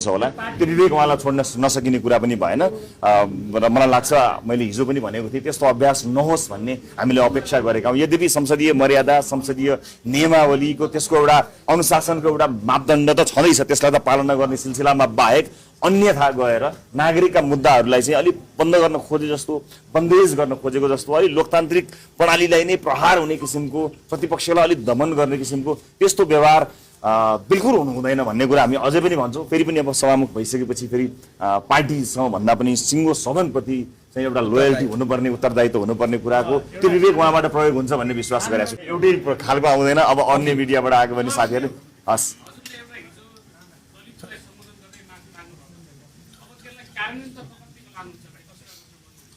होला त्यो विवेक उहाँलाई छोड्न नसकिने कुरा पनि भएन र मलाई लाग्छ मैले हिजो पनि भनेको थिएँ त्यस्तो अभ्यास नहोस् भन्ने हामीले अपेक्षा गरेका हौं। यद्यपि संसदीय मर्यादा संसदीय नियमावलीको त्यसको एउटा अनुशासनको एउटा मापदण्ड त छँदैछ, त्यसलाई त पालना गर्ने सिलसिलामा बाहेक अन्यथा गएर नागरिकका मुद्दाहरूलाई चाहिँ अलि बन्द गर्न खोजे जस्तो, बन्देज गर्न खोजेको जस्तो, अलि लोकतान्त्रिक प्रणालीलाई नै प्रहार हुने किसिमको, प्रतिपक्षलाई अलि दमन गर्ने किसिमको त्यस्तो व्यवहार बिल्कुल हुनु हुँदैन भन्ने कुरा हामी अझै पनि भन्छौँ। फेरि पनि अब सभामुख भइसकेपछि फेरि पार्टीसँग भन्दा पनि सिङ्गो सदनप्रति चाहिँ एउटा लोयल्टी हुनुपर्ने, उत्तरदायित्व हुनुपर्ने कुराको त्यो विवेक उहाँबाट प्रयोग हुन्छ भन्ने विश्वास गरेको छु। एउटै खालको आउँदैन, अब अन्य मिडियाबाट आएको भने साथीहरूले हस्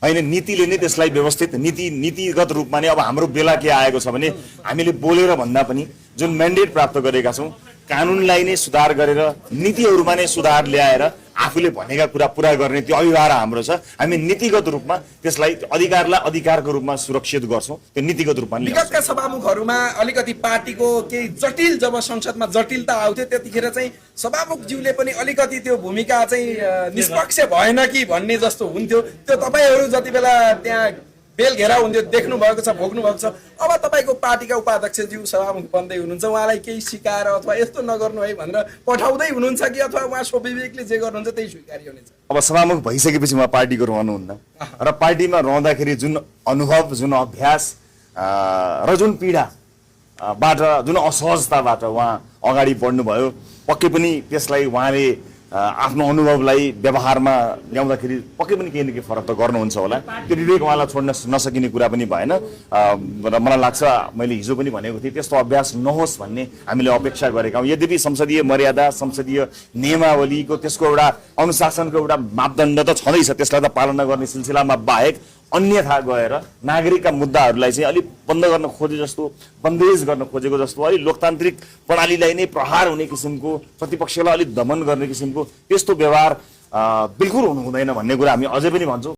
होइन, नीतिले नै त्यसलाई व्यवस्थित नीतिगत रूपमा नै अब हाम्रो बेला के आएको छ भने हामीले बोलेर भन्दा पनि जुन म्यान्डेट प्राप्त गरेका छौँ कानुनलाई नै सुधार गरेर नीतिहरूमा नै सुधार ल्याएर आफूले भनेका कुरा पुरा गर्ने त्यो अभिभार हाम्रो छ। हामी नीतिगत रूपमा त्यसलाई अधिकारलाई अधिकारको रूपमा सुरक्षित गर्छौँ, त्यो नीतिगत रूपमा। विगतका सभामुखहरूमा अलिकति पार्टीको केही जटिल, जब संसदमा जटिलता आउँथ्यो त्यतिखेर चाहिँ सभामुखज्यूले पनि अलिकति त्यो भूमिका चाहिँ निष्पक्ष भएन कि भन्ने जस्तो हुन्थ्यो। त्यो तपाईहरू जति बेला त्यहाँ बेल घेरा हुन्थ्यो देख्नु भएको छ, भोग्नु भएको छ। अब तपाईँको पार्टीका उपाध्यक्षज्यू सभामुख बन्दै हुनुहुन्छ, उहाँलाई केही सिकाएर अथवा यस्तो नगर्नु है भनेर पठाउँदै हुनुहुन्छ कि अथवा उहाँ स्वविवेकले जे गर्नुहुन्छ त्यही स्वीकार्य हुनेछ? अब सभामुख भइसकेपछि उहाँ पार्टीको रहनुहुन्न र पार्टीमा रहँदाखेरि जुन अनुभव, जुन अभ्यास र जुन पीडाबाट, जुन असहजताबाट उहाँ अगाडि बढ्नुभयो, पक्कै पनि त्यसलाई उहाँले आफ्नो अनुभवलाई व्यवहारमा ल्याउँदाखेरि पक्कै पनि केही न केही फरक त गर्नुहुन्छ होला। त्यो विवेक उहाँलाई छोड्न नसकिने कुरा पनि भएन र मलाई लाग्छ मैले हिजो पनि भनेको थिएँ त्यस्तो अभ्यास नहोस् भन्ने हामीले अपेक्षा गरेका हौं। यद्यपि संसदीय मर्यादा संसदीय नियमावलीको त्यसको एउटा अनुशासनको एउटा मापदण्ड त छँदैछ, त्यसलाई त पालना गर्ने सिलसिलामा बाहेक अन्यथा गएर नागरिकका मुद्दाहरूलाई चाहिँ अलि बन्द गर्न खोजे जस्तो, बन्देज गर्न खोजेको जस्तो, अलि लोकतान्त्रिक प्रणालीलाई नै प्रहार हुने किसिमको, प्रतिपक्षलाई अलि दमन गर्ने किसिमको त्यस्तो व्यवहार बिल्कुल हुनु हुँदैन भन्ने कुरा हामी अझै पनि भन्छौँ।